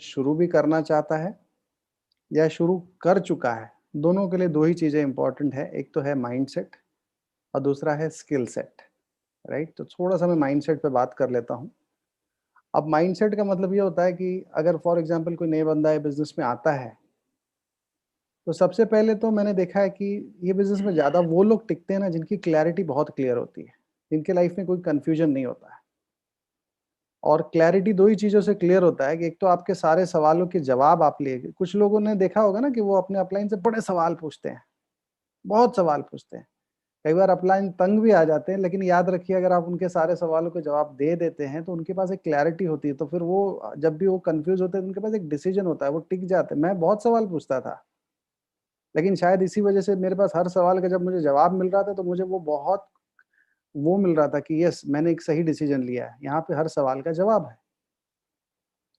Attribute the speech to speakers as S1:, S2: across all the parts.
S1: शुरू भी करना चाहता है या शुरू कर चुका है, दोनों के लिए 2 ही चीज़ें इम्पोर्टेंट है। एक तो है माइंडसेट और दूसरा है स्किल सेट, राइट? तो थोड़ा-सा मैं माइंडसेट पे बात कर लेता हूँ। अब माइंडसेट का मतलब ये होता है कि अगर फॉर एग्ज़ाम्पल कोई नया बंदा है बिज़नेस में आता है, तो सबसे पहले तो मैंने देखा है कि ये बिज़नेस में ज़्यादा वो लोग टिकते हैं ना जिनकी क्लैरिटी बहुत क्लियर होती है, जिनके लाइफ़ में कोई कन्फ्यूजन नहीं होता है। और क्लैरिटी 2 ही चीज़ों से क्लियर होता है कि एक तो आपके सारे सवालों के जवाब आप लिए कुछ लोगों ने देखा होगा ना कि वो अपने अपलाइन से बड़े सवाल पूछते हैं, बहुत सवाल पूछते हैं। कई बार अपलाइन तंग भी आ जाते हैं, लेकिन याद रखिए अगर आप उनके सारे सवालों के जवाब दे देते हैं, तो उनके पास एक क्लैरिटी होती है, तो फिर वो जब भी वो कन्फ्यूज़ होते हैं, तो उनके पास एक डिसीजन होता है, वो टिक जाते हैं। मैं बहुत सवाल पूछता था, लेकिन शायद इसी वजह से मेरे पास हर सवाल का जब मुझे जवाब मिल रहा था, तो मुझे वो बहुत वो मिल रहा था कि यस मैंने एक सही डिसीजन लिया है, यहाँ पे हर सवाल का जवाब है।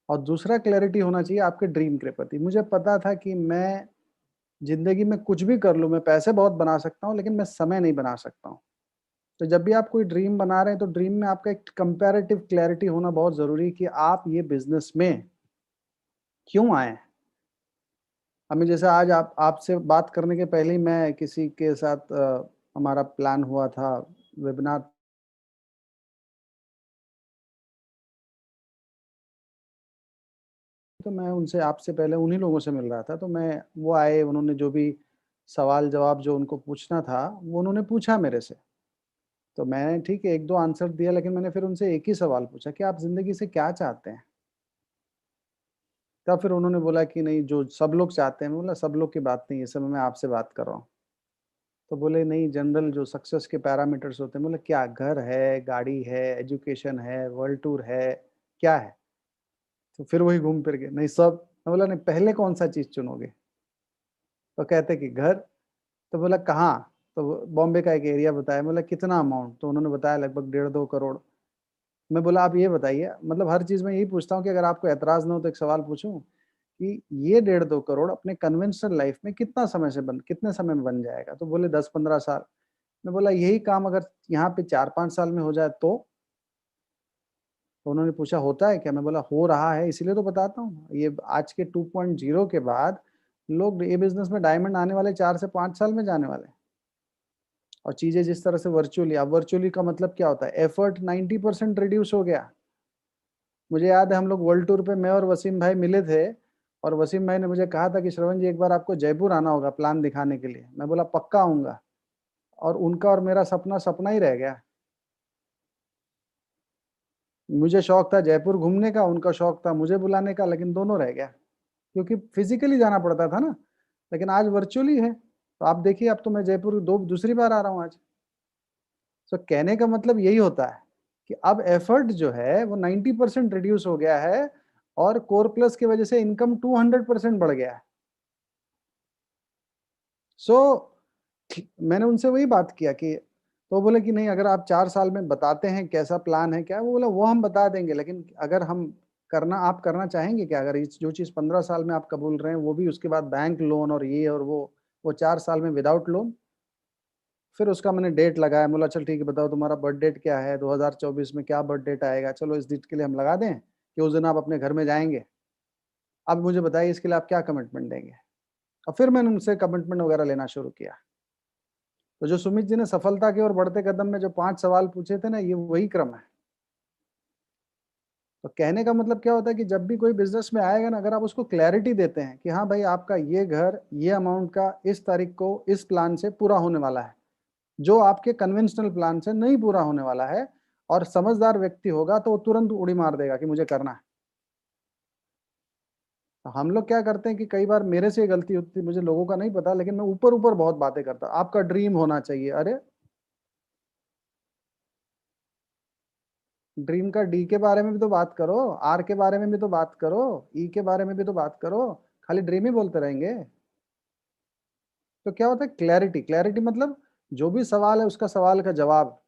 S1: और दूसरा क्लैरिटी होना चाहिए आपके ड्रीम के प्रति। मुझे पता था कि मैं ज़िंदगी में कुछ भी कर लूँ, मैं पैसे बहुत बना सकता हूँ, लेकिन मैं समय नहीं बना सकता हूँ। तो जब भी आप कोई ड्रीम बना रहे हैं, तो ड्रीम में आपका एक कंपैरेटिव क्लैरिटी होना बहुत ज़रूरी है कि आप ये बिज़नेस में क्यों आए हैं? अभी जैसे आज आप आपसे बात करने के पहले ही मैं किसी के साथ हमारा प्लान हुआ था वेबिनार। तो मैं उनसे आपसे पहले उन्हीं लोगों से मिल रहा था, तो मैं वो आए, उन्होंने जो भी सवाल-जवाब जो उनको पूछना था, वो उन्होंने पूछा मेरे से। तो मैंने ठीक है 1-2 आंसर दिया, लेकिन मैंने फिर उनसे एक ही सवाल पूछा कि आप ज़िंदगी से क्या चाहते हैं? तब फिर उन्होंने बोला कि नहीं जो सब लोग चाहते हैं। मैं बोला सब लोग की बात नहीं है, इस समय मैं आपसे बात कर रहा हूँ। तो बोले नहीं जनरल जो सक्सेस के पैरामीटर्स होते हैं। बोले क्या घर है, गाड़ी है, एजुकेशन है, वर्ल्ड टूर है, क्या है? तो फिर वही घूम फिर के नहीं सब। मैं बोला नहीं पहले कौन-सा चीज़ चुनोगे? तो कहते कि घर। तो बोला कहाँ? तो बॉम्बे का एक एरिया बताया। बोला कितना अमाउंट? तो उन्होंने बताया लगभग डेढ़ 2 करोड़। मैं बोला आप ये बताइए, मतलब हर चीज़ में यही पूछता हूँ कि अगर आपको ऐतराज़ ना हो तो एक सवाल पूछूँ कि ये डेढ़ 2 करोड़ अपने कन्वेंशनल लाइफ़ में कितने समय में बन जाएगा? तो बोले 10-15 साल। मैं बोला यही काम अगर यहाँ पे 4-5 साल में हो जाए तो? तो उन्होंने पूछा होता है क्या? मैं बोला हो रहा है इसीलिए तो बताता हूँ। ये आज के 2.0 के बाद लोग ये बिज़नेस में डायमंड आने वाले 4 से 5 साल में जाने वाले हैं। और चीज़ें जिस तरह से वर्चुअली, अब वर्चुअली का मतलब क्या होता है? एफर्ट 90% रिड्यूस हो गया। मुझे याद है हम लोग वर्ल्ड टूर पे मैं और वसीम भाई मिले थे और वसीम भाई ने मुझे कहा था कि श्रवण जी एक बार आपको जयपुर आना होगा प्लान दिखाने के लिए। मैं बोला पक्का आऊँगा और उनका और मेरा सपना सपना ही रह गया। मुझे शौक था जयपुर घूमने का, उनका शौक था मुझे बुलाने का, लेकिन दोनों रह गया क्योंकि फिज़िकली जाना पड़ता था ना, लेकिन आज वर्चुअली है। तो आप देखिए अब तो मैं जयपुर दो दूसरी बार आ रहा हूँ आज। सो कहने का मतलब यही होता है कि अब एफर्ट जो है वो 90% रिड्यूस हो गया है और कोर प्लस की वजह से इनकम 200% बढ़ गया है। सो मैंने उनसे वही बात किया कि तो बोले कि नहीं अगर आप 4 साल में बताते हैं कैसा प्लान है क्या? वो बोला वो हम बता देंगे, लेकिन अगर हम करना आप करना चाहेंगे क्या? अगर इस जो चीज़ 15 साल में आप कबूल रहे हैं वो भी उसके बाद बैंक लोन और ये और वो 4 साल में विदाउट लोन? फिर उसका मैंने डेट लगाया, बोला चल ठीक है बताओ तुम्हारा बर्थ डेट क्या है? 2024 में क्या बर्थ डेट आएगा? चलो इस डेट के लिए हम लगा दें कि उस दिन आप अपने घर में जाएँगे। अब मुझे बताइए इसके लिए आप क्या कमिटमेंट देंगे? और फिर मैंने उनसे कमिटमेंट वगैरह लेना शुरू किया। तो जो सुमित जी ने सफलता की ओर बढ़ते कदम में जो 5 सवाल पूछे थे ना, ये वही क्रम है। तो कहने का मतलब क्या होता है कि जब भी कोई बिज़नेस में आएगा ना, अगर आप उसको क्लैरिटी देते हैं कि हाँ भाई आपका ये घर, ये अमाउंट का इस तारीख को इस प्लान से पूरा होने वाला है, जो आपके कन्वेंशनल प्लान से नहीं पूरा होने वाला है और समझदार व्यक्ति होगा तो वो तुरंत उड़ी मार देगा कि मुझे करना है। तो हम लोग क्या करते हैं कि कई बार मेरे से ये गलती होती है, मुझे लोगों का नहीं पता लेकिन मैं ऊपर-ऊपर बहुत बातें करता हूँ। आपका ड्रीम होना चाहिए, अरे! ड्रीम का डी के बारे में भी तो बात करो, आर के बारे में भी तो बात करो, ई के बारे में भी तो बात करो, खाली ड्रीम ही बोलते रहेंगे। तो क्या होता है क्लैरिटी, क्लैरिटी मतलब जो भी सवाल है उसका सवाल का जवाब।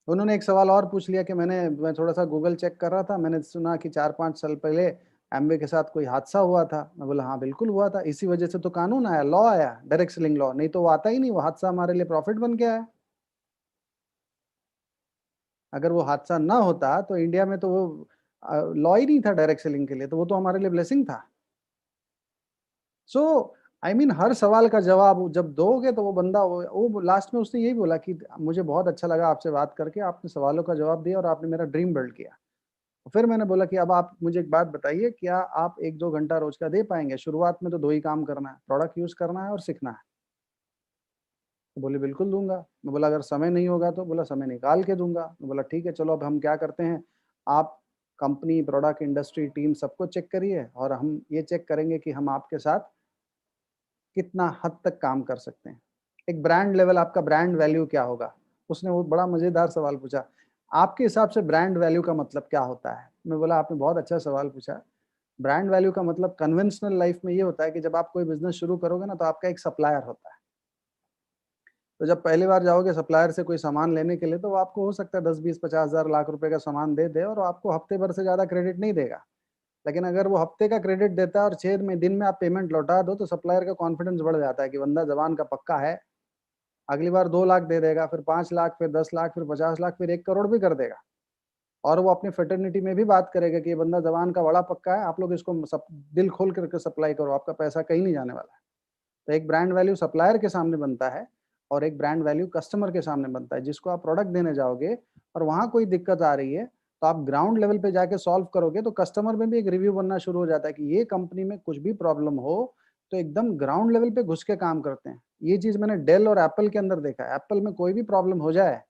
S1: उन्होंने एक सवाल और पूछ लिया कि मैं थोड़ा-सा गूगल चेक कर रहा था, मैंने सुना कि 4-5 साल पहले एम्वे के साथ कोई हादसा हुआ था। मैं बोला हाँ, बिल्कुल हुआ था, इसी वजह से तो कानून आया, लॉ आया, डायरेक्ट सेलिंग लॉ, नहीं तो वो आता ही नहीं, वो हादसा हमारे लिए प्रॉफिट बन के आया। अगर वो हादसा ना होता तो इंडिया में तो वो लॉ ही नहीं था डायरेक्ट सेलिंग के लिए, तो वो तो हमारे लिए ब्लेसिंग था। सो आई मीन हर सवाल का जवाब जब दोगे तो वो बंदा वो लास्ट में उसने यही बोला कि मुझे बहुत अच्छा लगा आपसे बात करके, आपने सवालों का जवाब दिया और आपने मेरा ड्रीम बिल्ड किया। फिर मैंने बोला कि अब आप मुझे एक बात बताइए, क्या आप 1-2 घंटा रोज का दे पाएंगे? शुरुआत में तो 2 ही काम करना है, प्रोडक्ट यूज करना है और सीखना है। तो बोले बिल्कुल दूंगा। मैं बोला अगर समय नहीं होगा तो? बोला समय निकाल के दूंगा। मैं बोला ठीक है, चलो अब हम क्या करते हैं, आप कंपनी, प्रोडक्ट, इंडस्ट्री, टीम सबको चेक करिए और हम ये चेक करेंगे कि हम आपके साथ कितना हद तक काम कर सकते हैं। एक ब्रांड लेवल, आपका ब्रांड वैल्यू क्या होगा? उसने वो बड़ा मजेदार सवाल पूछा, आपके हिसाब से ब्रांड वैल्यू का मतलब क्या होता है? मैं बोला आपने बहुत अच्छा सवाल पूछा। ब्रांड वैल्यू का मतलब कन्वेंशनल लाइफ में ये होता है कि जब आप कोई बिजनेस शुरू करोगे ना, तो आपका एक सप्लायर होता है। तो जब पहली बार जाओगे सप्लायर से कोई सामान लेने के लिए, तो वो आपको हो सकता है 10, 20, 50 हज़ार, लाख रुपए का सामान दे दे और आपको हफ्ते भर से ज्यादा क्रेडिट नहीं देगा। लेकिन अगर वो हफ्ते का क्रेडिट देता है और 6 दिन में आप पेमेंट लौटा दो, तो सप्लायर का कॉन्फिडेंस बढ़ जाता है कि बंदा जबान का पक्का है। अगली बार 2 लाख दे देगा, फिर 5 लाख, फिर 10 लाख, फिर 50 लाख, फिर 1 करोड़ भी कर देगा। और वो अपनी फेटर्निटी में भी बात करेगा कि ये बंदा जबान का बड़ा पक्का है, आप लोग इसको सब दिल खोल करके सप्लाई करो, आपका पैसा कहीं नहीं जाने वाला है। तो एक ब्रांड वैल्यू सप्लायर के सामने बनता है और एक ब्रांड वैल्यू कस्टमर के सामने बनता है, जिसको आप प्रोडक्ट देने जाओगे और वहां कोई दिक्कत आ रही है, तो आप ग्राउंड लेवल पे जाके सॉल्व करोगे, तो कस्टमर में भी एक रिव्यू बनना शुरू हो जाता है कि ये कंपनी में कुछ भी प्रॉब्लम हो तो एकदम ग्राउंड लेवल पे घुस के काम करते हैं। ये चीज मैंने डेल और एप्पल के अंदर देखा है। एप्पल में कोई भी प्रॉब्लम हो जाए,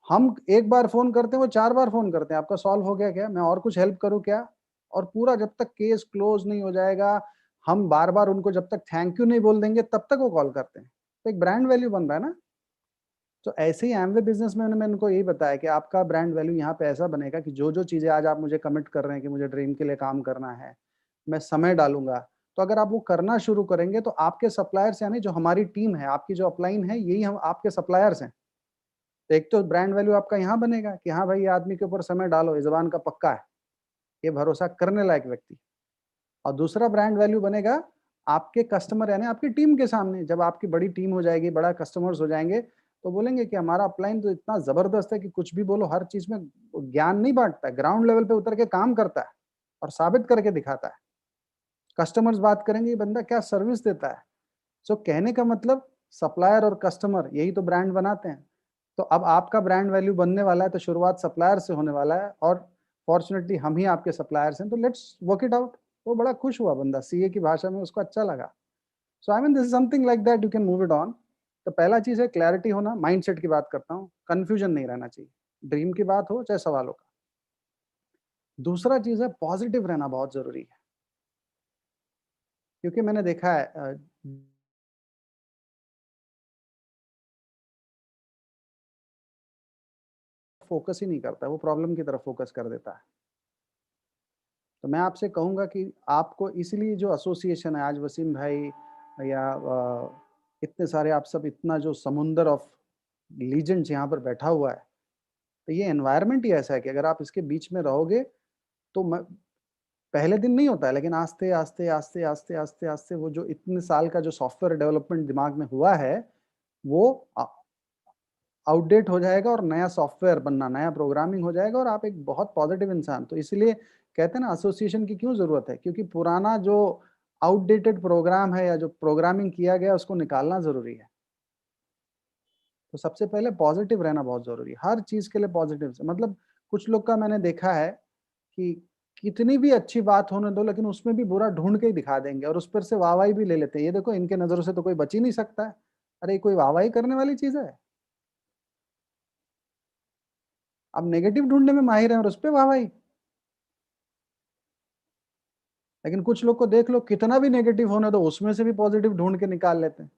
S1: हम एक बार फोन करते हैं, वो 4 बार फोन करते हैं, आपका सॉल्व हो गया क्या, मैं और कुछ हेल्प करूं क्या? और पूरा जब तक केस क्लोज नहीं हो जाएगा, हम बार बार उनको जब तक थैंक यू नहीं बोल देंगे, तब तक वो कॉल करते हैं। तो एक ब्रांड वैल्यू बन रहा है ना। तो ऐसे ही एमवे बिजनेस में मैंने उनको यही बताया कि आपका ब्रांड वैल्यू यहाँ पे ऐसा बनेगा कि जो जो चीजें आज आप मुझे कमिट कर रहे हैं कि मुझे ड्रीम के लिए काम करना है, मैं समय डालूंगा, तो अगर आप वो करना शुरू करेंगे, तो आपके सप्लायर्स यानी जो हमारी टीम है, आपकी जो अपलाइन है, यही हम आपके सप्लायर्स हैं। तो एक तो ब्रांड वैल्यू आपका यहाँ बनेगा कि हाँ भाई, ये आदमी के ऊपर समय डालो, ये जबान का पक्का है, ये भरोसा करने लायक व्यक्ति। और दूसरा ब्रांड वैल्यू बनेगा आपके कस्टमर यानी आपकी टीम के सामने। जब आपकी बड़ी टीम हो जाएगी, बड़ा कस्टमर्स हो जाएंगे, तो बोलेंगे कि हमारा अपलाइन तो इतना जबरदस्त है कि कुछ भी बोलो, हर चीज में ज्ञान नहीं बांटता है, ग्राउंड लेवल पे उतर के काम करता है और साबित करके दिखाता है। कस्टमर्स बात करेंगे ये बंदा क्या सर्विस देता है। सो कहने का मतलब, सप्लायर और कस्टमर यही तो ब्रांड बनाते हैं। तो अब आपका ब्रांड वैल्यू बनने वाला है, तो शुरुआत सप्लायर से होने वाला है और फॉर्चुनेटली हम ही आपके सप्लायर्स हैं, तो लेट्स वर्क इट आउट। वो बड़ा खुश हुआ बंदा, सीए की भाषा में उसको अच्छा लगा। So I mean this is something like that, you can move it on. तो पहला चीज है क्लैरिटी होना, माइंडसेट की बात करता हूँ, कंफ्यूजन नहीं रहना चाहिए, ड्रीम की बात हो चाहे सवालों का। दूसरा चीज है पॉजिटिव रहना, बहुत जरूरी है। क्योंकि मैंने देखा है फोकस ही नहीं करता, वो प्रॉब्लम की तरफ फोकस कर देता है। तो मैं आपसे कहूंगा कि आपको इसलिए जो एसोसिएशन है आज, वसीम भाई या इतने सारे आप सब, इतना जो समुंदर ऑफ लीजेंड्स यहाँ पर बैठा हुआ है, तो ये एनवायरनमेंट ही ऐसा है कि अगर आप इसके बीच में रहोगे, तो पहले दिन नहीं होता है, लेकिन आस्ते आस्ते आस्ते आस्ते आस्ते आस्ते वो जो इतने साल का जो सॉफ्टवेयर डेवलपमेंट दिमाग में हुआ है, वो आउटडेट हो जाएगा और नया सॉफ्टवेयर बनना, नया प्रोग्रामिंग हो जाएगा और आप एक बहुत पॉजिटिव इंसान। तो इसलिए कहते हैं ना, एसोसिएशन की क्यों जरूरत है, क्योंकि पुराना जो आउटडेटेड प्रोग्राम है या जो प्रोग्रामिंग किया गया, उसको निकालना जरूरी है। तो सबसे पहले पॉजिटिव रहना बहुत जरूरी है, हर चीज के लिए पॉजिटिव से मतलब। कुछ लोग का मैंने देखा है कि कितनी भी अच्छी बात होने दो, लेकिन उसमें भी बुरा ढूंढ के ही दिखा देंगे और उस पर से वाहवाही भी ले लेते हैं, ये देखो इनके नजरों से तो कोई बच ही नहीं सकता है। अरे कोई वाहवाही करने वाली चीज है? अब नेगेटिव ढूंढने में माहिर है और उस पर वाहवाही। लेकिन कुछ लोग को देख लो, कितना भी नेगेटिव होने दो, उसमें से भी पॉजिटिव ढूंढ के निकाल लेते हैं।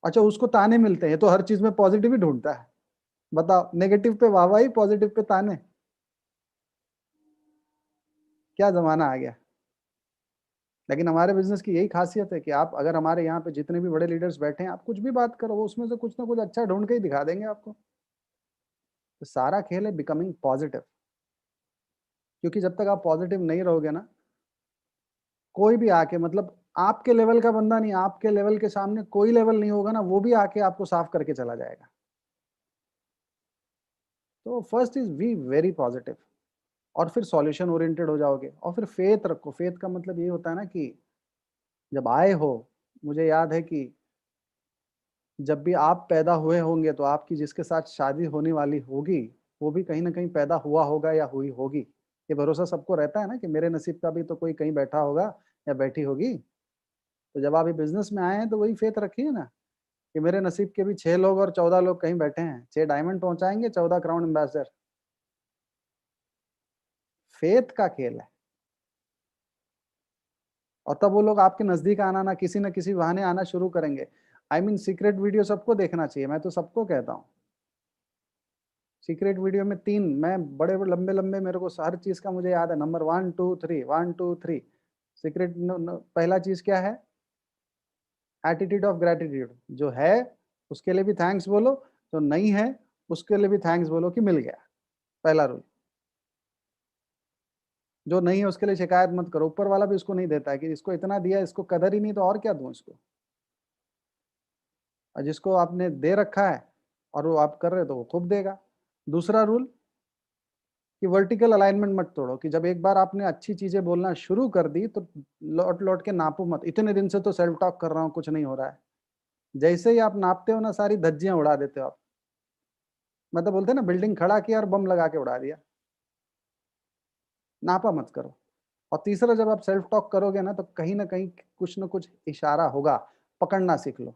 S1: अच्छा, उसको ताने मिलते हैं, ये तो हर चीज में पॉजिटिव ही ढूंढता है। बताओ, नेगेटिव पे वाहवाही, पॉजिटिव पे ताने, क्या जमाना आ गया। लेकिन हमारे बिजनेस की यही खासियत है कि आप अगर हमारे यहाँ पे जितने भी बड़े लीडर्स बैठे हैं, आप कुछ भी बात करो, वो उसमें से कुछ ना कुछ अच्छा ढूंढ के ही दिखा देंगे आपको। तो सारा खेल है बिकमिंग पॉजिटिव। क्योंकि जब तक आप पॉजिटिव नहीं रहोगे ना, कोई भी आके मतलब आपके लेवल का बंदा नहीं, आपके लेवल के सामने कोई लेवल नहीं होगा ना, वो भी आके आपको साफ करके चला जाएगा। तो first is be very positive. और फिर सॉल्यूशन ओरिएंटेड हो जाओगे। और फिर फेथ रखो। फेथ का मतलब ये होता है ना कि जब आए हो, मुझे याद है कि जब भी आप पैदा हुए होंगे तो आपकी जिसके साथ शादी होने वाली होगी वो भी कहीं ना कहीं पैदा हुआ होगा या हुई होगी। ये भरोसा सबको रहता है ना कि मेरे नसीब का भी तो कोई कहीं बैठा होगा या बैठी होगी। तो जब आप ये बिजनेस में आए हैं तो वही फेथ रखिए ना कि मेरे नसीब के भी 6 लोग और 14 लोग कहीं बैठे हैं, 6 डायमंड पहुंचाएंगे, 14 क्राउन एम्बेसडर। फेथ का खेल है। और तब वो लोग आपके नजदीक आना ना किसी न किसी बहाने आना शुरू करेंगे। आई मीन सीक्रेट वीडियो सबको देखना चाहिए, मैं तो सबको कहता हूँ। सीक्रेट वीडियो में 3, मैं बड़े लंबे लंबे, मेरे को हर चीज का मुझे याद है, नंबर 1 2 3, 1 2 3। सीक्रेट पहला चीज क्या है? Attitude of gratitude. जो है उसके लिए भी थैंक्स बोलो, जो नहीं है उसके लिए भी थैंक्स बोलो कि मिल गया। पहला रूल। जो नहीं है उसके लिए शिकायत मत करो, ऊपर वाला भी उसको नहीं देता है कि इसको इतना दिया, इसको कदर ही नहीं तो और क्या दूं इसको। और जिसको आपने दे रखा है और वो आप कर रहे हो तो वो खूब देगा। दूसरा रूल कि वर्टिकल अलाइनमेंट मत तोड़ो, कि जब एक बार आपने अच्छी चीजें बोलना शुरू कर दी तो लौट लौट के नापो मत, इतने दिन से तो सेल्फ टॉक कर रहा हूँ कुछ नहीं हो रहा है। जैसे ही आप नापते हो ना सारी धज्जियां उड़ा देते हो आप। मतलब बोलते हैं ना, बिल्डिंग खड़ा किया और बम लगा के उड़ा दिया। नापा मत करो। और तीसरा, जब आप सेल्फ टॉक करोगे ना तो कहीं ना कहीं कुछ ना कुछ इशारा होगा, पकड़ना सीख लो।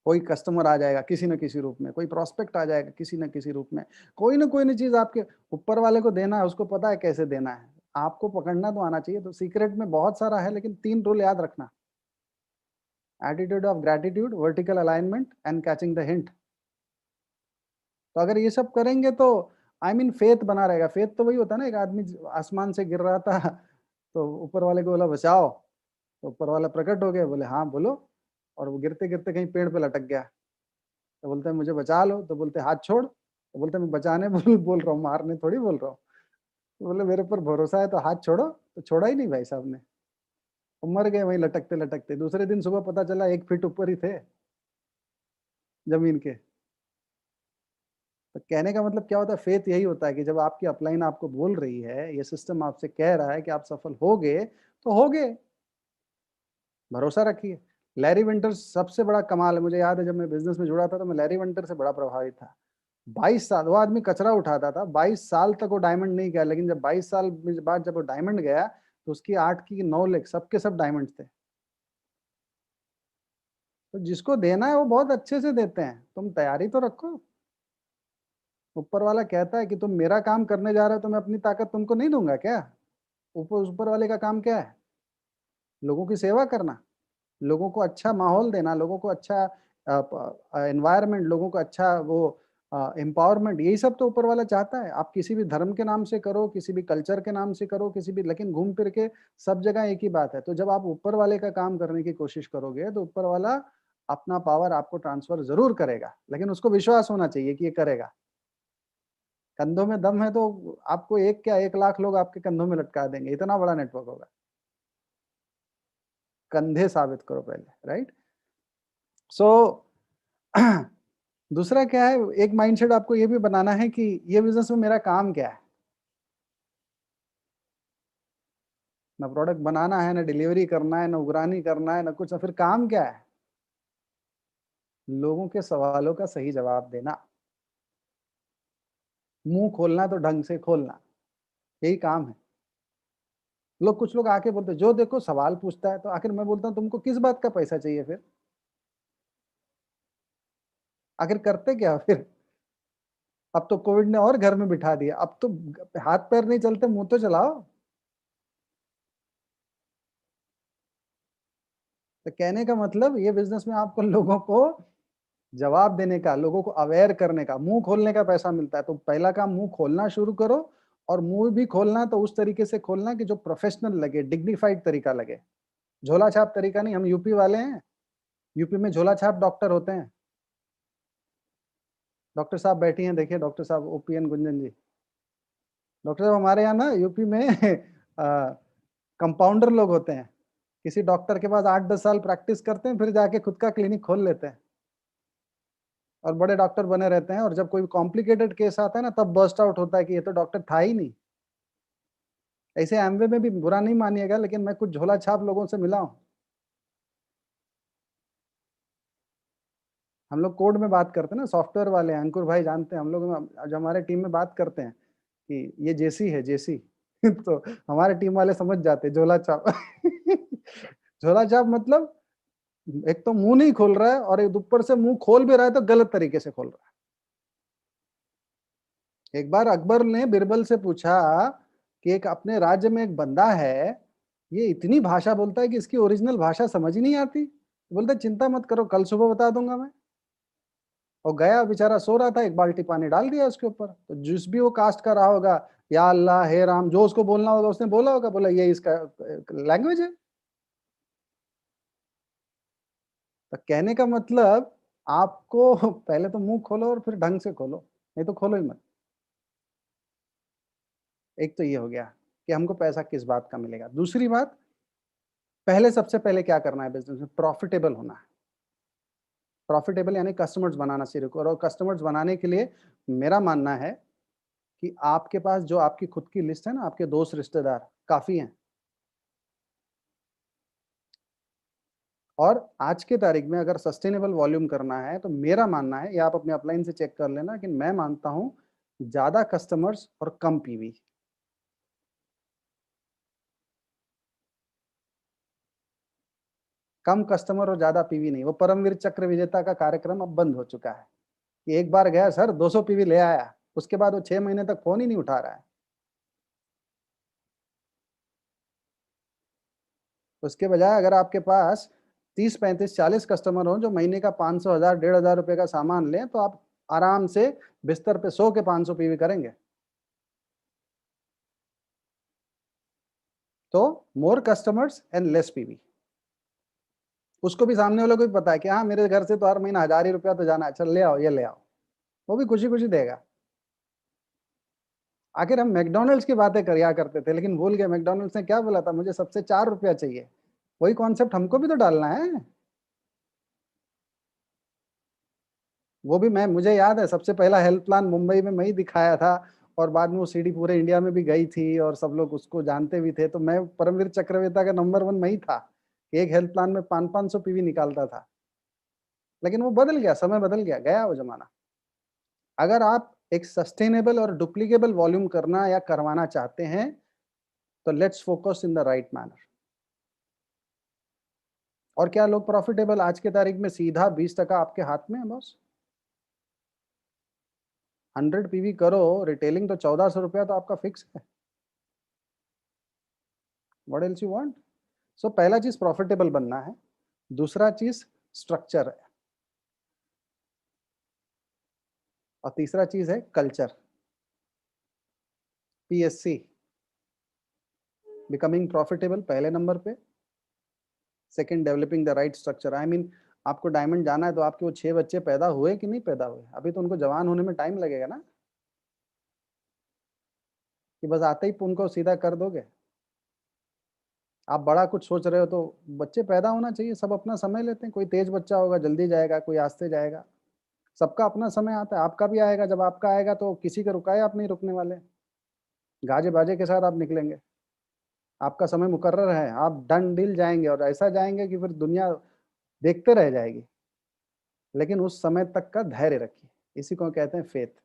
S1: कोई कस्टमर आ जाएगा किसी न किसी रूप में, कोई प्रोस्पेक्ट आ जाएगा किसी न किसी रूप में, कोई ना चीज आपके ऊपर वाले को देना है, उसको पता है कैसे देना है। आपको पकड़ना तो आना चाहिए। तो सीक्रेट में बहुत सारा है, लेकिन 3 रूल याद रखना। Attitude of gratitude, vertical alignment and catching the hint. तो अगर ये सब करेंगे तो आई मीन फेथ बना रहेगा। फेथ तो वही होता है ना, एक आदमी आसमान से गिर रहा था तो ऊपर वाले को बोला बचाओ, तो ऊपर वाला प्रकट हो गया, बोले हाँ बोलो। और वो गिरते गिरते कहीं पेड़ पे लटक गया। तो बोलते हैं मुझे बचा लो, तो बोलते हाथ छोड़, तो बोलते मैं बचाने बोल रहा हूँ, मारने थोड़ी बोल रहा हूँ। तो बोले मेरे पर भरोसा है तो हाथ छोड़ो, तो छोड़ा ही नहीं भाई साहब ने। वो मर गए वहीं लटकते लटकते। दूसरे दिन सुबह पता चला 1 फीट ऊपर ही थे जमीन के। तो कहने का मतलब क्या होता है? फेथ यही होता है कि जब आपकी अपलाइन आपको बोल रही है, ये सिस्टम आपसे कह रहा है कि आप सफल होगे तो होगे। भरोसा रखिए। लैरी विंटर्स सबसे बड़ा कमाल है, मुझे याद है जब मैं बिजनेस में जुड़ा था तो मैं लैरी विंटर से बड़ा प्रभावित था। 22 साल वो आदमी कचरा उठाता था, 22 साल तक वो डायमंड नहीं गया, लेकिन जब 22 साल बाद जब वो डायमंड गया तो उसकी 8 की 9 लेग सबके सब डायमंड थे। तो जिसको देना है वो बहुत अच्छे से देते हैं, तुम तैयारी तो रखो। ऊपर वाला कहता है कि तुम मेरा काम करने जा रहे हो तो मैं अपनी ताकत तुमको नहीं दूंगा क्या? ऊपर ऊपर वाले का काम क्या है? लोगों की सेवा करना, लोगों को अच्छा माहौल देना, लोगों को अच्छा एनवायरनमेंट, लोगों को अच्छा वो एम्पावरमेंट, यही सब तो ऊपर वाला चाहता है। आप किसी भी धर्म के नाम से करो, किसी भी कल्चर के नाम से करो, किसी भी, लेकिन घूम फिर के सब जगह एक ही बात है। तो जब आप ऊपर वाले का काम करने की कोशिश करोगे तो ऊपर वाला अपना पावर आपको ट्रांसफर जरूर करेगा, लेकिन उसको विश्वास होना चाहिए कि ये करेगा। कंधों में दम है तो आपको एक क्या 1 लाख लोग आपके कंधों में लटका देंगे, इतना बड़ा नेटवर्क होगा। कंधे साबित करो पहले, राइट? सो दूसरा क्या है, एक माइंडसेट आपको ये भी बनाना है कि ये बिजनेस में मेरा काम क्या है। ना प्रोडक्ट बनाना है, ना डिलीवरी करना है, ना उगरानी करना है, ना कुछ, ना फिर काम क्या है? लोगों के सवालों का सही जवाब देना। मुंह खोलना तो ढंग से खोलना, यही काम है। कुछ लोग आके बोलते जो देखो सवाल पूछता है, तो आखिर मैं बोलता हूँ तुमको किस बात का पैसा चाहिए फिर? आखिर करते क्या फिर? अब तो कोविड ने और घर में बिठा दिया, अब तो हाथ पैर नहीं चलते, मुंह तो चलाओ। तो कहने का मतलब ये बिजनेस में आपको लोगों को जवाब देने का, लोगों को अवेयर करने का, मुंह खोलने का पैसा मिलता है। तो पहला काम मुंह खोलना शुरू करो। और मुंह भी खोलना तो उस तरीके से खोलना कि जो प्रोफेशनल लगे, डिग्निफाइड तरीका लगे। झोला छाप तरीका नहीं। हम यूपी वाले हैं, यूपी में झोला छाप डॉक्टर होते हैं। डॉक्टर साहब बैठी हैं, देखिए डॉक्टर साहब ओपीएन गुंजन जी। डॉक्टर साहब हमारे यहाँ ना यूपी में कंपाउंडर लोग होते हैं, किसी डॉक्टर के पास 8-10 साल प्रैक्टिस करते हैं, फिर जाके खुद का क्लिनिक खोल लेते हैं। और बड़े डॉक्टर बने रहते हैं, और जब कोई कॉम्प्लिकेटेड केस आता है ना, तब बर्स्ट आउट होता है कि ये तो डॉक्टर था ही नहीं। ऐसे एमवे में भी बुरा नहीं मानिएगा, लेकिन मैं कुछ झोला छाप लोगों से मिला हूं। हम लोग कोड में बात करते हैं ना, सॉफ्टवेयर वाले हैं, अंकुर भाई जानते हैं, हम लोग जब हमारे टीम में बात करते हैं कि ये जेसी है, जेसी तो हमारे टीम वाले समझ जाते हैं झोला छाप झोला छाप मतलब एक तो मुंह नहीं खोल रहा है, और एक ऊपर से मुंह खोल भी रहा है तो गलत तरीके से खोल रहा है। एक बार अकबर ने बिरबल से पूछा कि एक अपने राज्य में एक बंदा है, ये इतनी भाषा बोलता है कि इसकी ओरिजिनल भाषा समझ ही नहीं आती। बोलता चिंता मत करो, कल सुबह बता दूंगा मैं। और गया, बेचारा सो रहा था, एक बाल्टी पानी डाल दिया उसके ऊपर, तो जिस भी वो कास्ट कर रहा होगा, या अल्लाह हे राम, जो उसको बोलना होगा उसने बोला होगा, बोला ये इसका लैंग्वेज है। तो कहने का मतलब, आपको पहले तो मुंह खोलो और फिर ढंग से खोलो, नहीं तो खोलो ही मत। एक तो ये हो गया कि हमको पैसा किस बात का मिलेगा। दूसरी बात, पहले सबसे पहले क्या करना है बिजनेस में, प्रॉफिटेबल होना है। प्रॉफिटेबल यानी कस्टमर्स बनाना शुरू करो, और कस्टमर्स बनाने के लिए मेरा मानना है कि आपके पास जो आपकी खुद की लिस्ट है ना, आपके दोस्त रिश्तेदार काफी हैं। और आज के तारीख में अगर सस्टेनेबल वॉल्यूम करना है, तो मेरा मानना है, या आप अपने अपलाइन से चेक कर लेना, कि मैं मानता हूं ज्यादा कस्टमर्स और कम पीवी। कम कस्टमर और ज्यादा पीवी नहीं, वो परमवीर चक्र विजेता का कार्यक्रम अब बंद हो चुका है, कि एक बार गया सर 200 पीवी ले आया, उसके बाद वो 6 महीने तक फोन ही नहीं उठा रहा है। उसके बजाय अगर आपके पास 30 35 40 कस्टमर हो, जो महीने का 500 1000 1500 रुपए का सामान लें, तो आप आराम से बिस्तर पे सो के 500 पीवी करेंगे। तो more customers and less PV. उसको भी, सामने वाले को भी पता है कि हाँ, मेरे घर से तो हर महीना 1000 ही रुपया तो जाना है, चल ले आओ, ये ले आओ। वो भी खुशी खुशी देगा। आखिर हम मैकडोनल्ड्स की बातें करिया करते थे, लेकिन भूल गए मैकडोनल्ड्स ने क्या बोला था, मुझे सबसे 4 रुपया चाहिए। वही कॉन्सेप्ट हमको भी तो डालना है। वो भी मैं, मुझे याद है सबसे पहला हेल्थ प्लान मुंबई में मैं ही दिखाया था, और बाद में वो सीडी पूरे इंडिया में भी गई थी, और सब लोग उसको जानते भी थे। तो मैं परमवीर चक्रवर्ती का नंबर 1 मैं ही था, कि एक हेल्थ प्लान में 500 पीवी निकालता था। लेकिन वो बदल गया, समय बदल गया, गया वो जमाना। अगर आप एक सस्टेनेबल और डुप्लीकेबल वॉल्यूम करना या करवाना चाहते हैं, तो let's focus in the right manner. और क्या लोग प्रॉफिटेबल आज के तारीख में, सीधा 20% आपके हाथ में है बॉस। 100 पीवी करो, रिटेलिंग तो 1400 रुपया तो आपका फिक्स है। What else you want. So पहला चीज प्रॉफिटेबल बनना है। दूसरा चीज स्ट्रक्चर है। और तीसरा चीज है कल्चर, पीएससी, बिकमिंग प्रॉफिटेबल पहले नंबर पे। Second, developing the right structure. I mean, आपको डायमंड जाना है, तो आपके वो 6 बच्चे पैदा हुए कि नहीं पैदा हुए, अभी तो उनको जवान होने में टाइम लगेगा ना, कि बस आते ही उनको सीधा कर दोगे। आप बड़ा कुछ सोच रहे हो, तो बच्चे पैदा होना चाहिए। सब अपना समय लेते हैं, कोई तेज बच्चा होगा जल्दी जाएगा, कोई आस्ते जाएगा। सबका अपना समय आता है, आपका भी आएगा। जब आपका आएगा तो किसी का रुकाए, आप नहीं रुकने वाले। गाजे बाजे के साथ आप निकलेंगे। आपका समय मुकर्रर है, आप डन डील जाएंगे, और ऐसा जाएंगे कि फिर दुनिया देखते रह जाएगी। लेकिन उस समय तक का धैर्य रखिए, इसी को कहते हैं फेथ।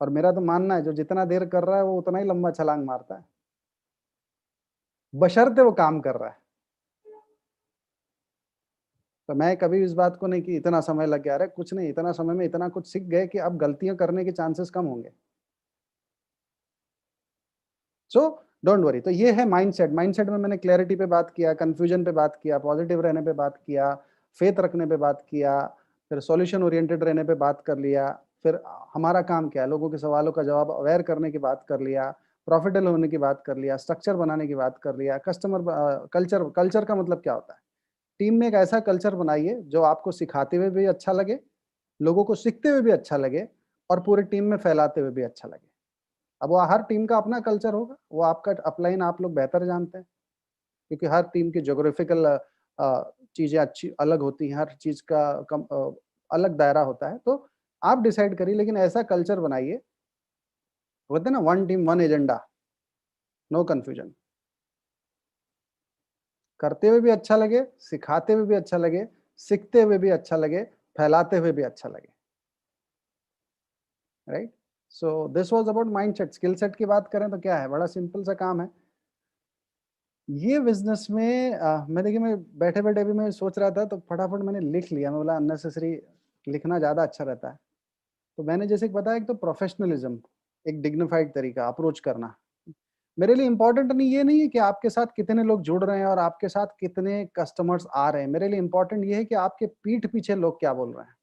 S1: और मेरा तो मानना है, जो जितना देर कर रहा है वो उतना ही लंबा छलांग मारता है, बशर्ते वो काम कर रहा है। तो मैं कभी इस बात को नहीं कि इतना समय लग गया, अरे कुछ नहीं, इतना समय में इतना कुछ सीख गए कि अब गलतियां करने के चांसेस कम होंगे। So don't worry. तो ये है माइंडसेट। माइंडसेट में मैंने क्लैरिटी पे बात किया, कंफ्यूजन पे बात किया, पॉजिटिव रहने पे बात किया, फेथ रखने पे बात किया, फिर सॉल्यूशन ओरिएंटेड रहने पे बात कर लिया, फिर हमारा काम क्या है, लोगों के सवालों का जवाब अवेयर करने की बात कर लिया, प्रॉफिटेबल होने की बात कर लिया, स्ट्रक्चर बनाने की बात कर लिया, कस्टमर कल्चर। कल्चर का मतलब क्या होता है, टीम में एक ऐसा कल्चर बनाइए जो आपको सिखाते हुए भी अच्छा लगे, लोगों को सीखते हुए भी अच्छा लगे, और पूरी टीम में फैलाते हुए भी अच्छा लगे। अब वो हर टीम का अपना कल्चर होगा, वो आपका अपलाइन आप लोग बेहतर जानते हैं, क्योंकि हर टीम की ज्योग्राफिकल चीजें अच्छी अलग होती हैं, हर चीज का अलग दायरा होता है, तो आप डिसाइड करिए, लेकिन ऐसा कल्चर बनाइए, बोलते हैं ना, one team one agenda, no confusion. करते हुए भी अच्छा लगे, सिखाते हुए भी अच्छा लगे, सीखते हुए भी अच्छा लगे, फैलाते हुए भी अच्छा लगे, right? So this was about mindset. Skill set की बात करें तो क्या है, बड़ा सिंपल सा काम है। ये बिज़नेस में मैं देखिए, मैं बैठे-बैठे भी मैं सोच रहा था, तो फटाफट मैंने लिख लिया। मैं बोला अननेसेसरी लिखना ज़्यादा अच्छा रहता है। तो मैंने जैसे कि बताया, एक तो प्रोफेशनलिज़्म, एक डिग्निफाइड तरीका अप्रोच करना। मेरे लिए इम्पोर्टेंट नहीं, ये नहीं है कि आपके साथ कितने लोग जुड़ रहे हैं और आपके साथ कितने कस्टमर्स आ रहे हैं। मेरे लिए इम्पोर्टेंट ये है कि आपके पीठ पीछे लोग क्या बोल रहे हैं।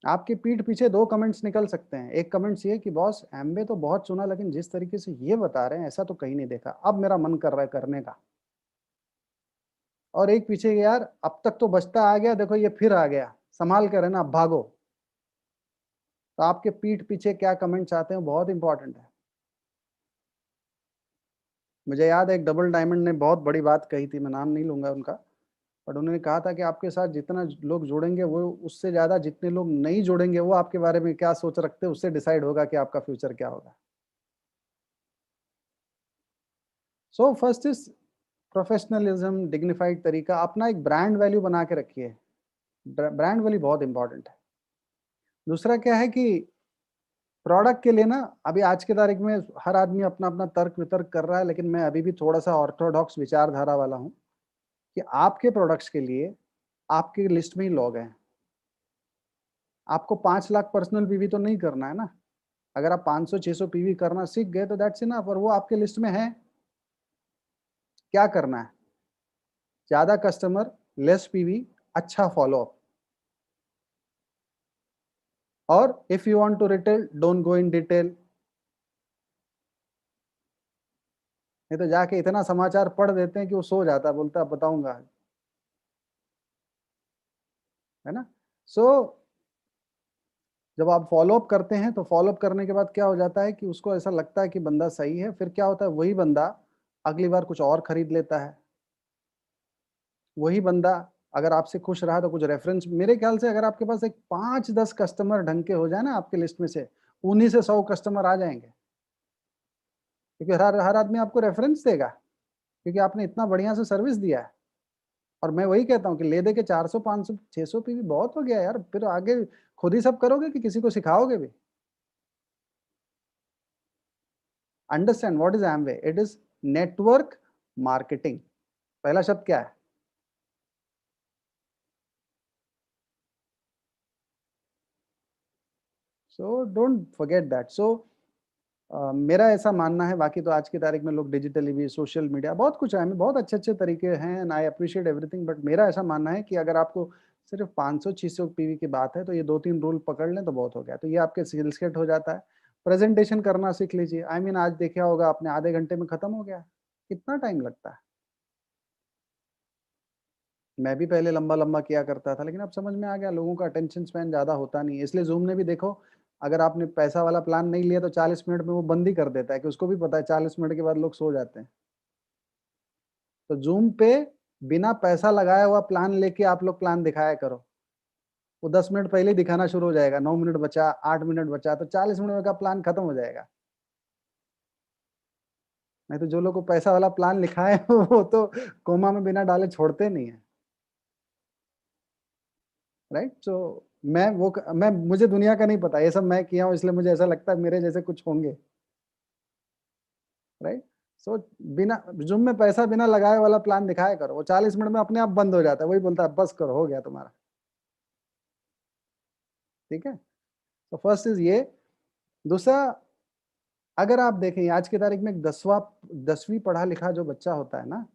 S1: आपकी पीठ पीछे 2 कमेंट्स निकल सकते हैं। एक कमेंट्स ये कि बॉस एमवे तो बहुत सुना, लेकिन जिस तरीके से ये बता रहे हैं ऐसा तो कहीं नहीं देखा। अब मेरा मन कर रहा है करने का। और एक पीछे यार अब तक तो बचता आ गया, देखो ये फिर आ गया। संभाल के रहना, अब भागो। तो आपके पीठ पीछे क्या कमेंट्स आते हैं बहुत इंपॉर्टेंट है। मुझे याद है एक डबल डायमंड ने बहुत बड़ी बात कही थी, मैं नाम नहीं लूँगा उनका। बट उन्होंने कहा था कि आपके साथ जितना लोग जुड़ेंगे, वो उससे ज़्यादा जितने लोग नहीं जुड़ेंगे, वो आपके बारे में क्या सोच रखते हैं, उससे डिसाइड होगा कि आपका फ्यूचर क्या होगा। So first is professionalism, dignified तरीका, अपना एक ब्रांड वैल्यू बना के रखिए। ब्रांड वैल्यू बहुत इंपॉर्टेंट है। दूसरा क्या है कि प्रोडक्ट के लिए ना, अभी आज की तारीख में हर आदमी अपना-अपना तर्क-वितर्क कर रहा है, लेकिन मैं अभी भी थोड़ा-सा ऑर्थोडॉक्स विचारधारा वाला हूँ, कि आपके प्रोडक्ट्स के लिए आपकी लिस्ट में ही लोग हैं। आपको 5 लाख पर्सनल पीवी तो नहीं करना है ना। अगर आप 500-600 पीवी करना सीख गए तो दैट्स इनफ, और वो आपके लिस्ट में है। क्या करना है? ज़्यादा कस्टमर, लेस पीवी, अच्छा फॉलो-अप। और if you want to retail, don't go in detail. नहीं तो जाके इतना समाचार पढ़ देते हैं कि वो सो जाता है, बोलता है अब बताऊँगा, है ना? सो जब आप फ़ॉलो-अप करते हैं, तो फ़ॉलो-अप करने के बाद क्या हो जाता है कि उसको ऐसा लगता है कि बंदा सही है, फिर क्या होता है, वही बंदा अगली बार कुछ और खरीद लेता है। वही बंदा अगर आपसे खुश रहा तो कुछ रेफ़रेंस, मेरे ख़्याल से अगर आपके पास एक 5-10 कस्टमर ढंग के हो जाए ना आपकी लिस्ट में से, उन्हीं से 100 कस्टमर आ जाएँगे। क्योंकि हर हर आदमी आपको रेफ़रेंस देगा, क्योंकि आपने इतना बढ़िया से सर्विस दिया है। और मैं वही कहता हूँ कि ले दे के 400, 500, 600 पीवी बहुत हो गया यार, फिर आगे खुद ही सब करोगे कि किसी को सिखाओगे भी? Understand what is Amway? It is network marketing. पहला शब्द क्या है? So don't forget that. So मेरा ऐसा मानना है, बाकी तो आज की तारीख में लोग डिजिटली भी, सोशल मीडिया, बहुत कुछ है, बहुत अच्छे-अच्छे तरीके हैं, and I appreciate everything, but मेरा ऐसा मानना है कि अगर आपको सिर्फ़ 500-600 पीवी की बात है, तो ये 2-3 रूल पकड़ लें तो बहुत हो गया। तो ये आपके स्किल सेट हो जाता है। प्रेज़ेंटेशन करना सीख लीजिए। आई मीन आज देखा होगा आपने, आधे घंटे में खत्म हो गया। कितना टाइम लगता है? मैं भी पहले लंबा-लंबा किया करता था, लेकिन अब समझ में आ गया लोगों का अटेंशन स्पैन ज़्यादा होता नहीं है। इसलिए ज़ूम ने भी देखो, अगर आपने पैसा वाला प्लान नहीं लिया तो 40 मिनट में वो बंद ही कर देता है, कि उसको भी पता है 40 मिनट के बाद लोग सो जाते हैं। तो ज़ूम पे बिना पैसा लगाया हुआ प्लान लेके आप लोग प्लान दिखाया करो। वो 10 मिनट पहले ही दिखाना शुरू हो जाएगा, 9 मिनट बचा, 8 मिनट बचा, तो 40 मिनट का प्लान खत्म हो जाएगा। नहीं तो जो लोग को पैसा वाला प्लान लिखा है वो तो कोमा में बिना डाले छोड़ते नहीं है। राइट? सो मैं मुझे दुनिया का नहीं पता, ये सब मैं किया हूँ, इसलिए मुझे ऐसा लगता है मेरे जैसे कुछ होंगे। राइट? सो बिना ज़ूम में पैसा बिना लगाए वाला प्लान दिखाया करो, वो 40 मिनट में अपने आप बंद हो जाता है, वही बोलता है बस करो, हो गया तुम्हारा। ठीक है? तो फर्स्ट इज़ ये। दूसरा, अगर आप देखें आज की तारीख में एक 10वीं पढ़ा लिखा जो बच्चा होता है ना,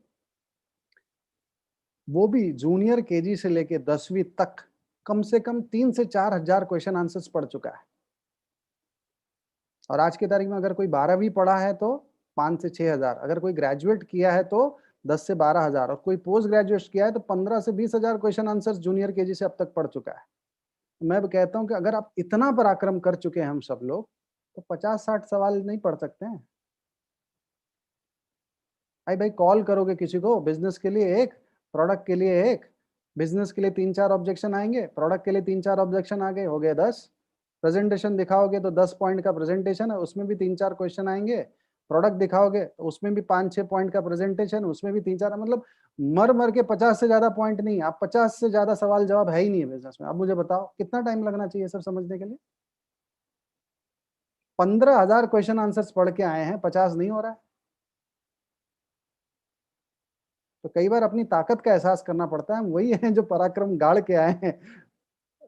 S1: वो भी जूनियर केजी से लेके 10वीं तक कम से कम 3 से 4 हज़ार क्वेश्चन आंसर्स पढ़ चुका है। और आज की तारीख में अगर कोई 12वीं पढ़ा है तो 5 से 6 हज़ार, अगर कोई ग्रेजुएट किया है तो 10 से 12 हज़ार, और कोई पोस्ट ग्रेजुएट किया है तो 15 से 20 हज़ार क्वेश्चन आंसर्स जूनियर केजी से अब तक पढ़ चुका है। मैं भी कहता हूँ कि अगर आप इतना पराक्रम कर चुके हैं हम सब लोग, तो 50-60 सवाल नहीं पढ़ सकते हैं? भाई भाई कॉल करोगे किसी को बिज़नेस के लिए एक, प्रोडक्ट के लिए एक, बिजनेस के लिए 3-4 ऑब्जेक्शन आएंगे, प्रोडक्ट के लिए 3-4 ऑब्जेक्शन आ गए, हो गए 10। प्रेजेंटेशन दिखाओगे तो 10 पॉइंट का प्रेजेंटेशन है, उसमें भी 3-4 क्वेश्चन आएंगे। प्रोडक्ट दिखाओगे तो उसमें भी 5-6 पॉइंट का प्रेजेंटेशन, उसमें भी 3-4, मतलब मर मर के 50 से ज्यादा पॉइंट नहीं, आप 50 से ज्यादा सवाल जवाब है ही नहीं है बिजनेस में। अब मुझे बताओ कितना टाइम लगना चाहिए सब समझने के लिए? 15,000 क्वेश्चन आंसर्स पढ़ के आए हैं, 50 नहीं हो रहा है। तो कई बार अपनी ताकत का एहसास करना पड़ता है, हम वही हैं जो पराक्रम गाड़ के आए हैं,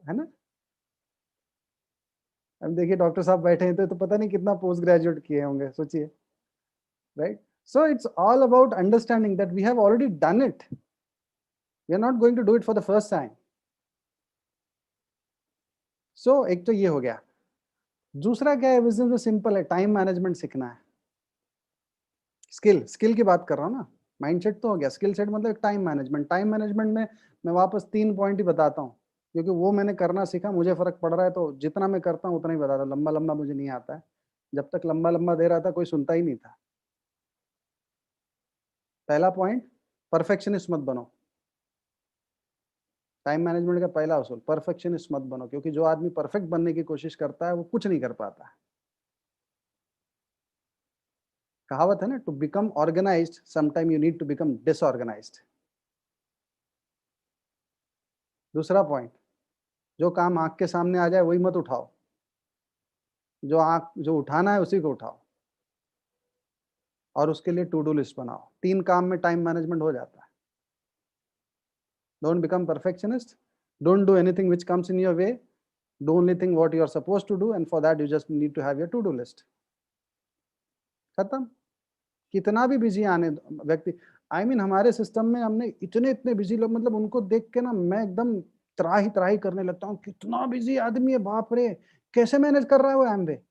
S1: है ना? अब देखिए डॉक्टर साहब बैठे हैं तो पता नहीं कितना पोस्ट ग्रेजुएट किए होंगे, सोचिए, right? So it's all about understanding that we have already done it. We are not going to do it for the first time. So एक तो ये हो गया। दूसरा क्या है बिजनेस में? सिंपल है, टाइम मैनेजमेंट सीखना है। स्किल की बात कर रहा हूँ ना, माइंडसेट तो हो गया, स्किल सेट मतलब टाइम मैनेजमेंट। टाइम मैनेजमेंट में मैं वापस 3 पॉइंट ही बताता हूँ, क्योंकि वो मैंने करना सीखा, मुझे फर्क पड़ रहा है, तो जितना मैं करता हूँ उतना ही बताता हूँ। लंबा लंबा मुझे नहीं आता है, जब तक लंबा लंबा दे रहा था कोई सुनता ही नहीं था। पहला पॉइंट, परफेक्शनिस्ट मत बनो। टाइम मैनेजमेंट का पहला असूल, परफेक्शनिस्ट मत बनो, क्योंकि जो आदमी परफेक्ट बनने की कोशिश करता है वो कुछ नहीं कर पाता है। कहावत है ना, to become organised sometime you need to become disorganised. दूसरा पॉइंट, जो काम आंख के सामने आ जाए वही मत उठाओ, जो उठाना है उसी को उठाओ, और उसके लिए टू डू लिस्ट बनाओ। 3 काम में टाइम मैनेजमेंट हो जाता है। Don't become perfectionist, don't do anything which comes in your way, do only thing what you are supposed to do, and for that you just need to have your to do list. खत्म। कितना भी busy आने व्यक्ति, हमारे system में हमने इतने इतने बिजी लोग, मतलब उनको देख के ना मैं एकदम त्राही त्राही करने लगता हूँ, कितना बिजी आदमी है, बाप रे, कैसे मैनेज कर रहा है वो एमवे।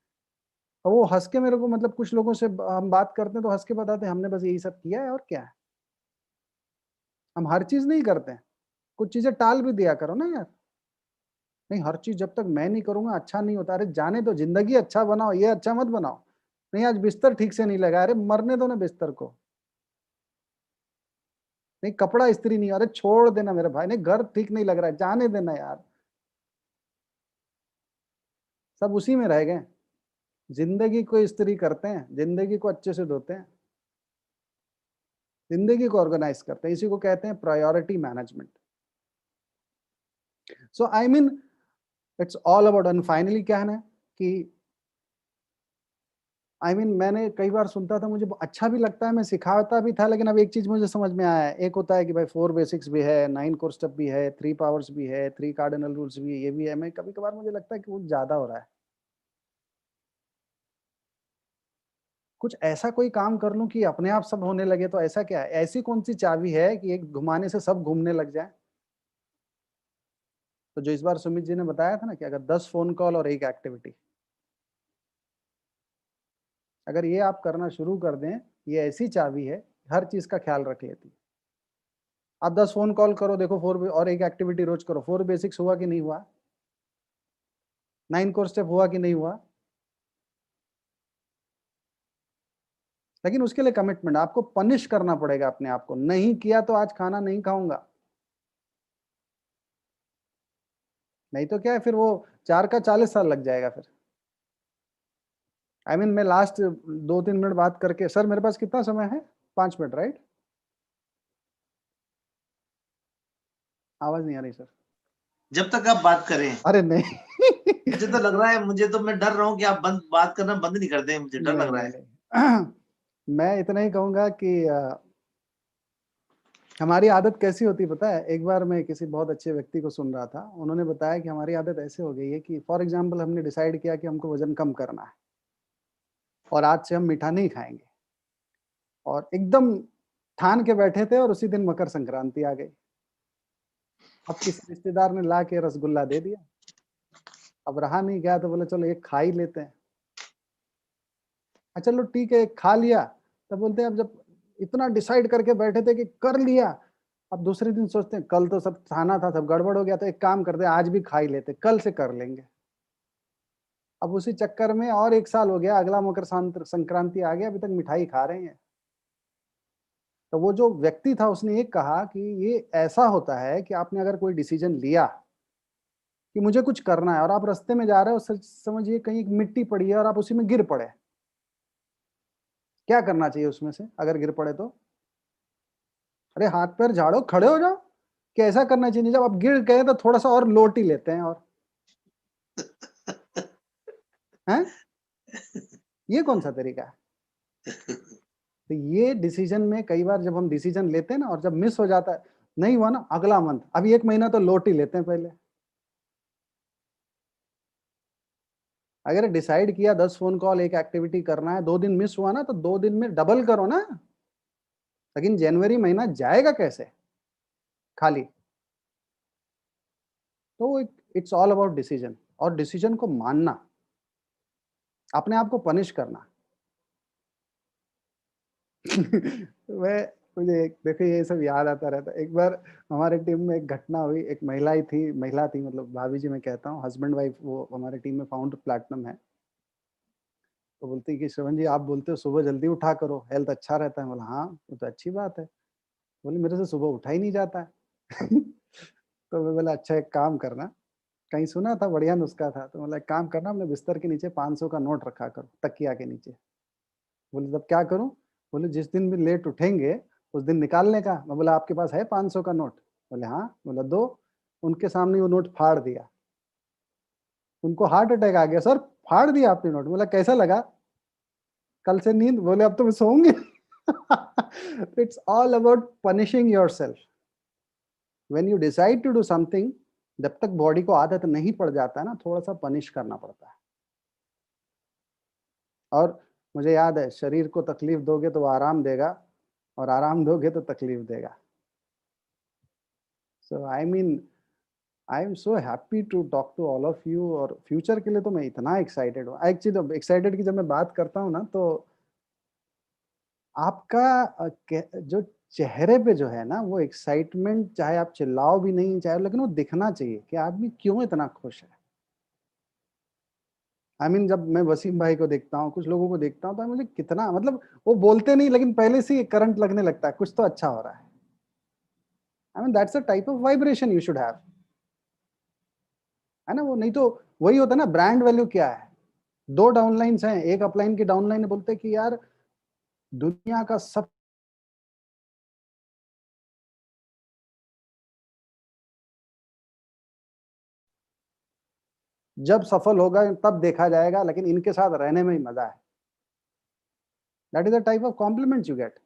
S1: और वो हंस के मेरे को, मतलब कुछ लोगों से हम बात करते हैं तो हंस के बताते हैं हमने बस यही सब किया है और क्या है। हम हर चीज नहीं करते हैं, कुछ चीजें टाल भी दिया करो ना यार। नहीं, हर चीज जब तक मैं नहीं करूंगा अच्छा नहीं होता। अरे जाने दो, जिंदगी अच्छा बनाओ, ये अच्छा मत बनाओ। नहीं आज बिस्तर ठीक से नहीं लगा, अरे मरने दो ना बिस्तर को। नहीं कपड़ा इस्त्री नहीं, अरे छोड़ देना मेरे भाई। नहीं घर ठीक नहीं लग रहा है, जाने देना यार। सब उसी में रह गए। जिंदगी को इस्त्री करते हैं, जिंदगी को अच्छे से धोते हैं, जिंदगी को ऑर्गेनाइज करते हैं, इसी को कहते हैं priority management. So it's all about, and finally क्या है ना कि मैंने कई बार सुनता था, मुझे अच्छा भी लगता है, मैं सिखाता भी था, लेकिन अब एक चीज मुझे समझ में आया है। एक होता है कि भाई 4 बेसिक्स भी है, 9 कोर स्टेप भी है, 3 पावर्स भी है, 3 कार्डिनल रूल्स भी है, ये भी है। मैं कभी कभार मुझे लगता है कि वो ज्यादा हो रहा है। कुछ ऐसा कोई काम कर लूं कि अपने आप सब होने लगे, तो ऐसा क्या है? ऐसी कौन सी चाबी है कि एक घुमाने से सब घूमने लग जाए? तो जो इस बार सुमित जी ने बताया था ना कि अगर 10 फोन कॉल और एक एक्टिविटी, अगर ये आप करना शुरू कर दें, ये ऐसी चाबी है, हर चीज का ख्याल रख लेती है। आप 10 फोन कॉल करो, देखो 4 और एक एक्टिविटी रोज करो, 4 बेसिक्स हुआ कि नहीं हुआ? 9 कोर स्टेप हुआ कि नहीं हुआ? लेकिन उसके लिए कमिटमेंट, आपको पनिश करना पड़ेगा अपने आप को। नहीं किया तो आज खाना नहीं खाऊंगा, नहीं तो क्या है फिर वो 4 का 40 साल लग जाएगा फिर। मैं लास्ट 2-3 मिनट बात करके, सर मेरे पास कितना समय है? 5 मिनट, राइट? आवाज नहीं आ रही सर।
S2: जब तक आप बात करें।
S1: अरे नहीं
S2: मुझे तो लग रहा है, मुझे तो मैं डर रहा हूँ कि आप बात करना बंद नहीं कर दें, मुझे डर
S1: नहीं
S2: लग रहा
S1: नहीं
S2: है।
S1: नहीं मैं इतना ही कहूंगा कि हमारी आदत कैसी होती है पता है? एक बार मैं किसी बहुत अच्छे व्यक्ति को सुन रहा था, उन्होंने बताया कि हमारी आदत ऐसे हो गई है कि फॉर एग्जाम्पल हमने डिसाइड किया कि हमको वजन कम करना है, और आज से हम मीठा नहीं खाएंगे, और एकदम ठान के बैठे थे, और उसी दिन मकर संक्रांति आ गई। अब किसी रिश्तेदार ने ला के रसगुल्ला दे दिया, अब रहा नहीं गया, तो बोले चलो एक खा ही लेते हैं। अच्छा चलो ठीक है, एक खा लिया। तब बोलते हैं अब जब इतना डिसाइड करके बैठे थे कि कर लिया, अब दूसरे दिन सोचते हैं कल तो सब खाना था, सब गड़बड़ हो गया, तो एक काम करते हैं आज भी खा ही लेते, कल से कर लेंगे। अब उसी चक्कर में और 1 साल हो गया, अगला मकर संक्रांति आ गया, अभी तक मिठाई खा रहे हैं। तो वो जो व्यक्ति था उसने ये कहा कि ये ऐसा होता है कि आपने अगर कोई डिसीजन लिया कि मुझे कुछ करना है और आप रास्ते में जा रहे हो, समझिए कहीं एक मिट्टी पड़ी है और आप उसी में गिर पड़े, क्या करना चाहिए उसमें से अगर गिर पड़े तो? अरे हाथ पैर झाड़ो, खड़े हो जाओ। कि ऐसा करना चाहिए जब आप गिर गए तो थोड़ा सा और लोट ही लेते हैं और हैं, ये कौन सा तरीका है? तो ये डिसीजन में कई बार जब हम डिसीजन लेते हैं ना और जब मिस हो जाता है, नहीं हुआ ना, अगला मंथ, अभी 1 महीना तो लोट ही लेते हैं पहले। अगर डिसाइड किया 10 फोन कॉल एक एक्टिविटी करना है, 2 दिन मिस हुआ ना तो 2 दिन में डबल करो ना। लेकिन जनवरी महीना जाएगा कैसे खाली? तो इट्स ऑल अबाउट डिसीजन और डिसीजन को मानना, अपने आप को पनिश करना। मैं मुझे देखिए ये सब याद आता रहता है। एक बार हमारे टीम में एक घटना हुई, एक महिला थी मतलब भाभी जी मैं कहता हूँ, हस्बैंड वाइफ वो हमारे टीम में फाउंडर प्लैटिनम है। तो बोलती है कि श्रवण जी आप बोलते हो सुबह जल्दी उठा करो, हेल्थ अच्छा रहता है। बोला हाँ, वो तो अच्छी बात है। बोली मेरे से सुबह उठा ही नहीं जाता है। तो मैं बोला अच्छा एक काम करना, कहीं सुना था बढ़िया नुस्खा था, तो बोला एक काम करना अपने बिस्तर के नीचे 500 का नोट रखा करो, तकिया के नीचे। बोले तब क्या करूँ? बोले जिस दिन भी लेट उठेंगे उस दिन निकालने का। मैं बोला आपके पास है 500 का नोट? बोले हाँ। बोला दो। उनके सामने वो नोट फाड़ दिया। उनको हार्ट अटैक आ गया, सर फाड़ दिया आपने नोट। बोला कैसा लगा? कल से नींद, बोले अब तो मैं सोऊंगी। It's all about punishing yourself. When you decide to do something, जब तक बॉडी को आदत नहीं पड़ जाता है ना, थोड़ा सा पनिश करना पड़ता है। और मुझे याद है, शरीर को तकलीफ दोगे तो वो आराम देगा और आराम दोगे तो तकलीफ देगा। So I am so happy to talk to all of you. और फ्यूचर के लिए तो मैं इतना एक्साइटेड हूँ। एक्चुअली एक्साइटेड की जब मैं बात करता हूँ ना, तो आपका जो चेहरे पे जो है ना वो एक्साइटमेंट, चाहे आप चिल्लाओ भी नहीं चाहे, लेकिन वो दिखना चाहिए कि आदमी क्यों इतना खुश है। जब मैं वसीम भाई को देखता हूँ, कुछ लोगों को देखता हूँ, तो मुझे कितना मतलब वो बोलते नहीं लेकिन पहले से करंट लगने लगता है, कुछ तो अच्छा हो रहा है। That's a type of vibration you should have, है ना? वो नहीं तो वही होता है ना, ब्रांड वैल्यू क्या है? 2 डाउनलाइंस हैं, एक अपलाइन की डाउनलाइन बोलते हैं कि यार दुनिया का सब जब सफल होगा तब देखा जाएगा, लेकिन इनके साथ रहने में ही मजा है। That is the type of compliment you get.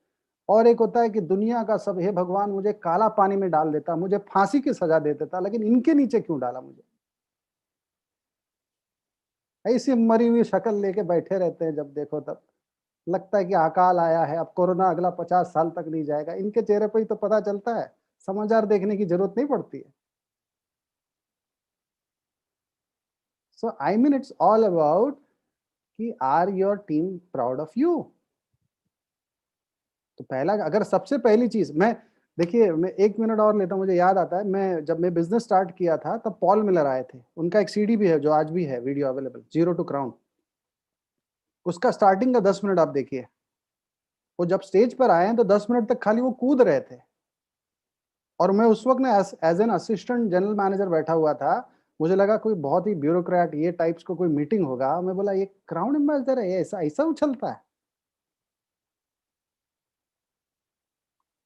S1: और एक होता है कि दुनिया का सब, हे भगवान मुझे काला पानी में डाल देता, मुझे फांसी की सजा दे देता, लेकिन इनके नीचे क्यों डाला मुझे? ऐसी मरी हुई शक्ल लेके बैठे रहते हैं, जब देखो तब लगता है कि अकाल आया है, अब कोरोना अगला 50 साल तक नहीं जाएगा। इनके चेहरे पर ही तो पता चलता है, समाचार देखने की जरूरत नहीं पड़ती है। सो इट्स ऑल अबाउट कि are your team proud of you. तो पहला, अगर सबसे पहली चीज मैं, देखिए मैं 1 मिनट और लेता हूं, मुझे याद आता है मैं जब मैं बिजनेस स्टार्ट किया था तब पॉल मिलर आए थे। उनका एक सीडी भी है जो आज भी है video available, zero to crown. उसका स्टार्टिंग का 10 मिनट आप देखिए। वो जब स्टेज पर आए हैं तो 10 मिनट तक खाली वो कूद रहे थे। और मैं उस वक्त ना as an assistant general manager बैठा हुआ था। मुझे लगा कोई बहुत ही ब्यूरोक्रेट ये टाइप्स को कोई मीटिंग होगा। मैं बोला ये क्राउन एम्बेसडर है, ये ऐसा ऐसा उछलता है।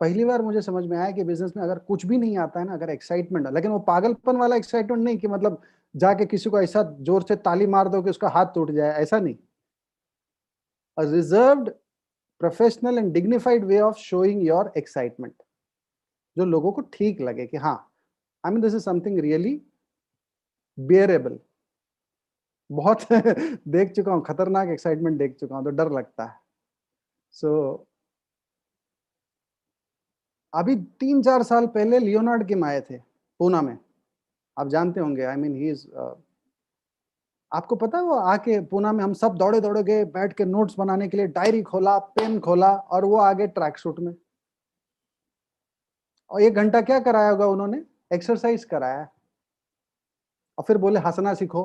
S1: पहली बार मुझे समझ में आया कि बिजनेस में अगर कुछ भी नहीं आता है ना, अगर एक्साइटमेंट है, लेकिन वो पागलपन वाला एक्साइटमेंट नहीं कि मतलब जाके किसी को ऐसा जोर से ताली मार दो कि उसका हाथ टूट जाए, ऐसा नहीं। A reserved, professional and dignified way of showing your excitement, जो लोगों को ठीक लगे कि हाँ this is something really bearable. बहुत देख चुका हूँ, खतरनाक एक्साइटमेंट देख चुका हूँ, तो डर लगता है। सो अभी 3-4 साल पहले लियोनार्ड किम आए थे पूना में, आप जानते होंगे। ही इज, आपको पता है वो आके पूना में हम सब दौड़े दौड़े गए, बैठ के नोट्स बनाने के लिए डायरी खोला, पेन खोला, और वो आगे ट्रैक सूट में। और 1 घंटा क्या कराया होगा उन्होंने? एक्सरसाइज कराया। और फिर बोले हंसना सीखो।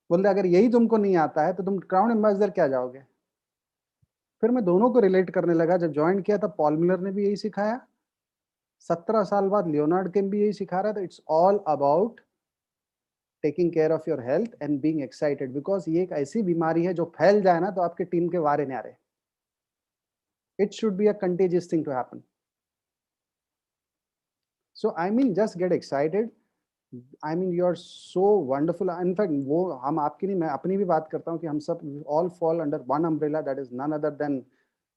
S1: बोले अगर यही तुमको नहीं आता है तो तुम क्राउन एम्बेसडर क्या जाओगे? फिर मैं दोनों को रिलेट करने लगा। जब ज्वाइन किया था पॉल मिलर ने भी यही सिखाया, 17 साल बाद लियोनार्ड किम भी यही सिखा रहा था। It's all about taking care of your health and being excited, because ये एक ऐसी बीमारी है जो फैल जाए ना तो आपके टीम के वारे न्यारे। It should be a contagious thing to happen. So I mean just get excited. I mean you are so wonderful. In fact वो हम आपकी नहीं, मैं अपनी भी बात करता हूँ कि हम सब all fall under one umbrella, that is none other than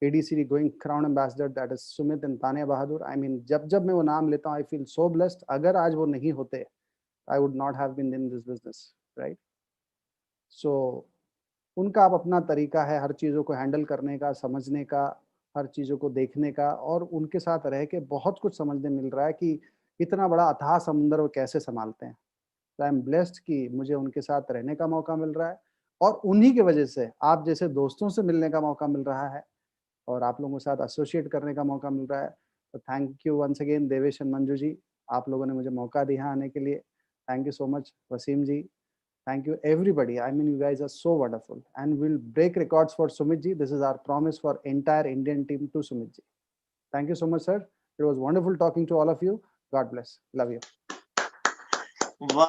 S1: ADCD going crown ambassador, that is Sumit and Tania Bahadur. I mean जब मैं वो नाम लेता हूँ आई फील सो ब्लेस्ड। अगर आज वो नहीं होते I would not have been in this business, right? So उनका अब अपना तरीका है हर चीज़ों को हैंडल करने का, समझने का, हर चीज़ों को देखने का, और उनके साथ रह के बहुत कुछ समझने मिल रहा है कि इतना बड़ा अथाह समुंदर वो कैसे संभालते हैं। तो आई एम ब्लेस्ड कि मुझे उनके साथ रहने का मौका मिल रहा है, और उन्हीं की वजह से आप जैसे दोस्तों से मिलने का मौका मिल रहा है, और आप लोगों के साथ एसोसिएट करने का मौका मिल रहा है। तो thank you once again Devesh and Manju ji, आप लोगों ने मुझे मौका दिया आने के लिए। Thank you so much Wasim ji. Thank you, everybody. I mean, you guys are so wonderful. And we'll break records for Sumit ji. This is our promise for entire Indian team to Sumit ji. Thank you so much, sir. It was wonderful talking to all of you. God bless. Love you.
S2: वाह